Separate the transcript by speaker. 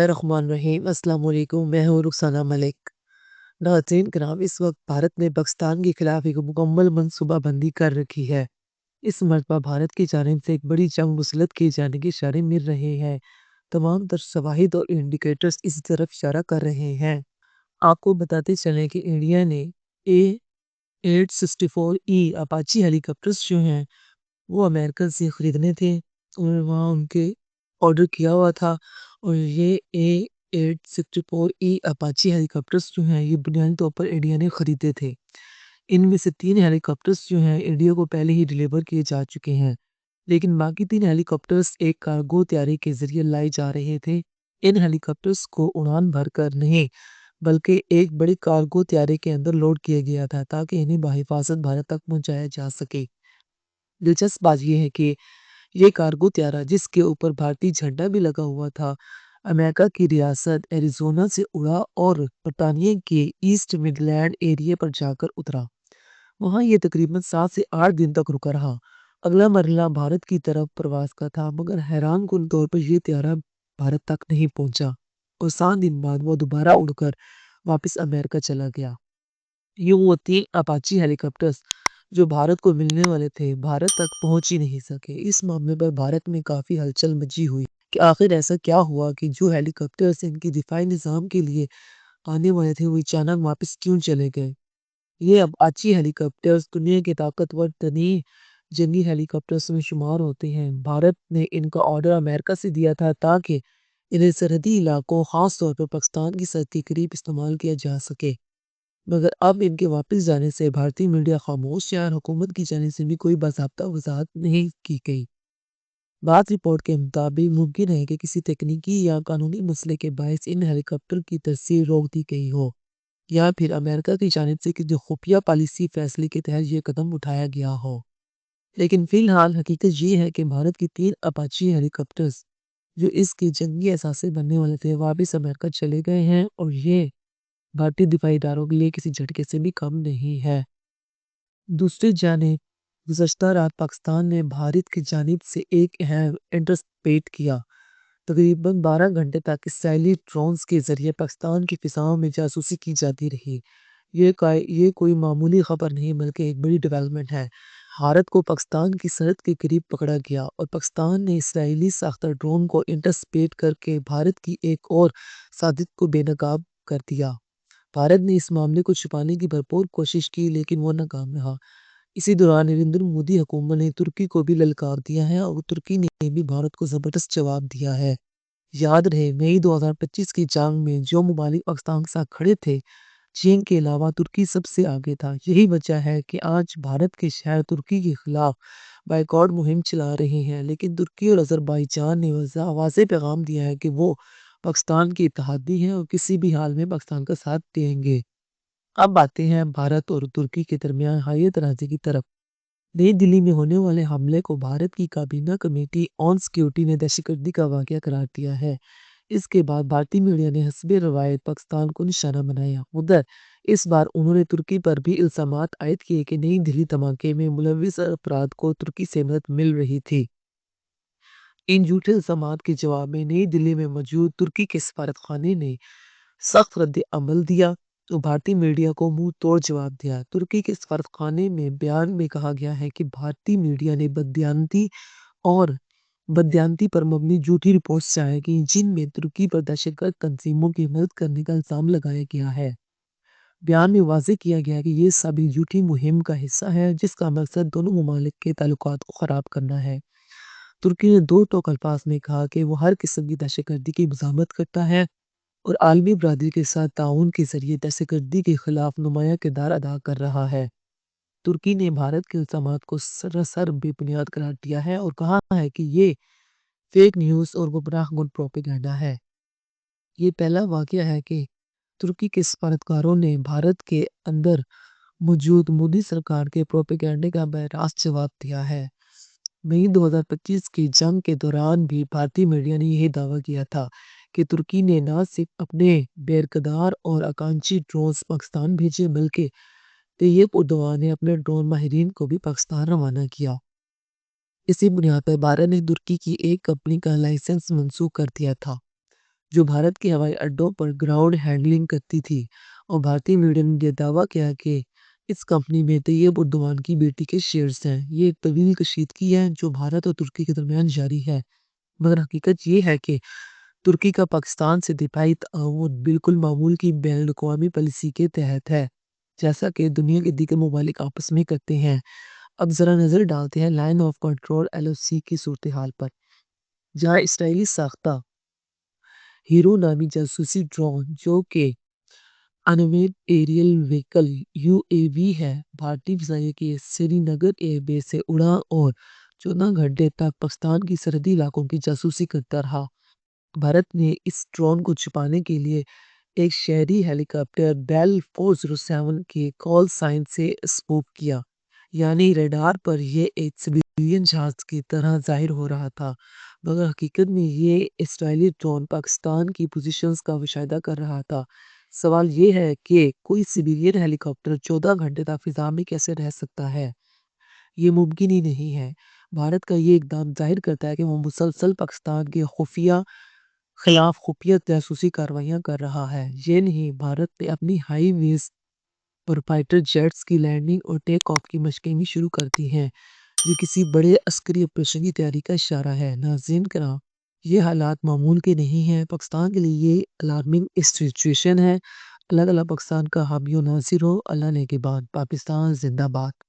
Speaker 1: बिस्मिल्लाहिर्रहमानिर्रहीम। अस्सलाम वालेकुम। मैं हूँ रुखसाना मलिक। नाज़रीन किराम, इस वक्त भारत ने पाकिस्तान के खिलाफ एक मुकम्मल मनसूबाबंदी कर रखी है। इस मरतबा भारत की जानिब से एक बड़ी जंग मुसल्लत किए जाने के इशारे मिल रहे हैं। तमाम तर शवाहिद और इंडिकेटर्स इस तरफ इशारा कर रहे हैं। आपको बताते चलें कि इंडिया ने A864E अपाची हेलीकॉप्टर्स जो हैं वो अमेरिका से ख़रीदने थे और वहाँ उनके ऑर्डर किया हुआ था। और ये A864E अपाची हेलीकॉप्टर्स जो हैं ये बुनियादी तौर पर इंडिया ने ख़रीदे थे। इनमें से 3 हेलीकॉप्टर्स जो हैं इंडिया को पहले ही डिलीवर किए जा चुके हैं। लेकिन बाकी 3 हेलीकॉप्टर्स एक कार्गो तैयारी के ज़रिए लाए जा रहे थे। इन हेलीकॉप्टर्स को उड़ान भरकर नहीं बल्कि एक बड़ी कार्गो तैयारी के अंदर लोड किया गया था ताकि इन्हें बहिफाज़त भारत तक पहुँचाया जा सके। दिलचस्प बात ये है कि ये कार्गो त्यारा जिसके ऊपर भारतीय झंडा भी लगा हुआ था, अमेरिका की रियासत एरिज़ोना से उड़ा और बर्तानिया के ईस्ट मिडलैंड एरिया पर जाकर उतरा। वहाँ ये तकरीबन 7 से 8 दिन तक रुका रहा। अगला मरहला भारत की तरफ प्रवास का था, मगर हैरानकुन तौर पर ये त्यारा भारत तक नहीं पहुंचा और 7 दिन बाद वो दोबारा उड़कर वापस अमेरिका चला गया। यूं वो 3 अपाची हेलीकॉप्टर्स जो भारत को मिलने वाले थे, भारत तक पहुंच ही नहीं सके। इस मामले पर भारत में काफ़ी हलचल मची हुई कि आखिर ऐसा क्या हुआ कि जो हेलीकॉप्टर्स इनके दिफाई निज़ाम के लिए आने वाले थे, वो अचानक वापस क्यों चले गए? ये अपाची हेलीकॉप्टर्स दुनिया के ताकतवर तरीन जंगी हेलीकॉप्टर्स में शुमार होते हैं। भारत ने इनका ऑर्डर अमेरिका से दिया था ताकि इन्हें सरहदी इलाकों, ख़ास तौर पर पाकिस्तान की सरहद के करीब इस्तेमाल किया जा सके। मगर अब इनके वापस जाने से भारतीय मीडिया खामोश है और हुकूमत की जानिब से भी कोई बाज़ाब्ता वज़ाहत नहीं की गई। बाद रिपोर्ट के मुताबिक मुमकिन है कि किसी तकनीकी या कानूनी मसले के बायस इन हेलीकॉप्टर की तरसील रोक दी गई हो, या फिर अमेरिका की जानिब से किसी खुफिया पॉलिसी फैसले के तहत ये कदम उठाया गया हो। लेकिन फिलहाल हकीकत ये है कि भारत की 3 अपाची हेलीकॉप्टर्स जो इसके जंगी असासे बनने वाले थे, वापस अमेरिका चले गए हैं और ये भारतीय दिफाई इदारों के लिए किसी झटके से भी कम नहीं है। दूसरी जानिब गुज़श्ता रात पाकिस्तान ने भारत की जानिब से एक अहम इंटरसेप्ट किया। तकरीबन 12 घंटे तक इसराइली ड्रोन्स के ज़रिए पाकिस्तान की फ़िज़ाओं में जासूसी की जाती रही। ये कोई मामूली खबर नहीं बल्कि एक बड़ी डेवलपमेंट है। भारत को पाकिस्तान की सरहद के करीब पकड़ा गया और पाकिस्तान ने इसराइली साख्ता ड्रोन को इंटरसेप्ट करके भारत की एक और साजिश को बेनकाब कर दिया। भारत ने इस मामले को छुपाने की भरपूर कोशिश की लेकिन वो नाकाम रहा। इसी दौरान नरेंद्र मोदी हुकूमत ने तुर्की को भी ललकार दिया है और तुर्की ने भी भारत को ज़बरदस्त जवाब दिया है। याद रहे मई 2025 की जंग में जो ममालिक पाकिस्तान के साथ खड़े थे, चीन के अलावा तुर्की सबसे आगे था। यही वजह है कि आज भारत के शहर तुर्की के खिलाफ बाइकॉट मुहिम चला रहे हैं, लेकिन तुर्की और अज़रबैजान ने वाज़ेह पैगाम दिया है कि वो पाकिस्तान के इत्तेहादी हैं और किसी भी हाल में पाकिस्तान का साथ देंगे। अब आते हैं भारत और तुर्की के दरमियान हालिया तनाज़े की तरफ। नई दिल्ली में होने वाले हमले को भारत की काबीना कमेटी ऑन सिक्योरिटी ने दहशतगर्दी का वाक़या करार दिया है। इसके बाद भारतीय मीडिया ने हस्बे रवायत पाकिस्तान को निशाना बनाया। उधर इस बार उन्होंने तुर्की पर भी इल्ज़ामात आयद किए कि नई दिल्ली धमाके में मुलविस अफराद को तुर्की से मदद मिल रही थी। इन झूठे इल्ज़ामात के जवाब में नई दिल्ली में मौजूद तुर्की के सफारतखाने ने सख्त रद्द-ए-अमल दिया तो भारतीय मीडिया को मुँह तोड़ जवाब दिया। तुर्की के सफारतखाने में बयान में कहा गया है कि भारतीय मीडिया ने बददियानती पर मबनी झूठी रिपोर्ट्स शाया की जिनमें तुर्की पर दहशतगर्द तंजीमों की मदद करने का इल्ज़ाम लगाया गया है। बयान में वाज़ेह किया गया है कि ये सभी झूठी मुहिम का हिस्सा है जिसका मकसद दोनों ममालिक के ताल्लुकात को ख़राब करना है। तुर्की ने दो टोक अल्फाज में कहा कि वो हर किस्म की दहशतगर्दी की मज़ामत करता है और आलमी बरादरी के साथ ताउन के ज़रिए दहशतगर्दी के खिलाफ नुमायाँ किरदार अदा कर रहा है। तुर्की ने भारत के इल्ज़ामात को सरासर बेबुनियाद करार दिया है और कहा है कि ये फेक न्यूज़ और गुमराहकुन प्रोपेगेंडा है। ये पहला वाक़या है कि तुर्की के सफारतकारों ने भारत के अंदर मौजूद मोदी सरकार के प्रोपेगेंडे का बरास्त जवाब दिया है। मई 2025 की जंग के दौरान भी भारतीय मीडिया ने यही दावा किया था कि तुर्की ने न सिर्फ अपने बैरकदार और आकांक्षी ड्रोन्स पाकिस्तान भेजे बल्कि तैयब उर्दवान ने अपने ड्रोन माहिरीन को भी पाकिस्तान रवाना किया। इसी बुनियाद पर भारत ने तुर्की की एक कंपनी का लाइसेंस मंसूख कर दिया था جو بھارت کے ہوائی اڈوں پر گراؤنڈ ہینڈلنگ کرتی تھی، اور بھارتی میڈیا نے یہ دعویٰ کیا کہ اس کمپنی میں طیب اردوان کی بیٹی کے شیئرز ہیں۔ یہ ایک طویل کشیدگی ہے جو بھارت اور ترکی کے درمیان جاری ہے، مگر حقیقت یہ ہے کہ ترکی کا پاکستان سے دفاعی تعاون بالکل معمول کی بین الاقوامی پالیسی کے تحت ہے، جیسا کہ دنیا کے دیگر ممالک آپس میں کرتے ہیں۔ اب ذرا نظر ڈالتے ہیں لائن آف کنٹرول LOC کی صورتحال پر، جہاں اسرائیلی ساختہ ہیرو نامی جاسوسی ڈرون جو کہ انویٹ ایریل ویکل UAV ہے، بھارتی فضائیہ کے سری نگر ایئر بیس سے اڑا اور 14 گھنٹے تک پاکستان کی سرحدی علاقوں کی جاسوسی کرتا رہا۔ بھارت نے اس ڈرون کو چھپانے کے لیے ایک شہری ہیلی کاپٹر بیل 407 کے کال سائن سے اسپوف کیا، یعنی ریڈار پر یہ ایک سویلین جہاز کی طرح ظاہر ہو رہا تھا، مگر حقیقت میں یہ اسرائیلی ڈرون پاکستان کی پوزیشنز کا مشاہدہ کر رہا تھا۔ سوال یہ ہے کہ کوئی سویلین ہیلی کاپٹر 14 گھنٹے تک فضا میں کیسے رہ سکتا ہے؟ یہ ممکن ہی نہیں ہے۔ بھارت کا یہ اقدام ظاہر کرتا ہے کہ وہ مسلسل پاکستان کے خلاف خفیہ جاسوسی کارروائیاں کر رہا ہے۔ یہ نہیں، بھارت نے اپنی ہائی ویز پر فائٹر جیٹس کی لینڈنگ اور ٹیک آف کی مشقیں بھی شروع کر دی ہیں، جو کسی بڑے عسکری آپریشن کی تیاری کا اشارہ ہے۔ ناظرین کرام، یہ حالات معمول کے نہیں ہیں۔ پاکستان کے لیے یہ الارمنگ سچویشن ہے۔ اللہ تعالیٰ پاکستان کا حامی و ناصر ہو۔ اللہ نگہبان۔ پاکستان زندہ باد۔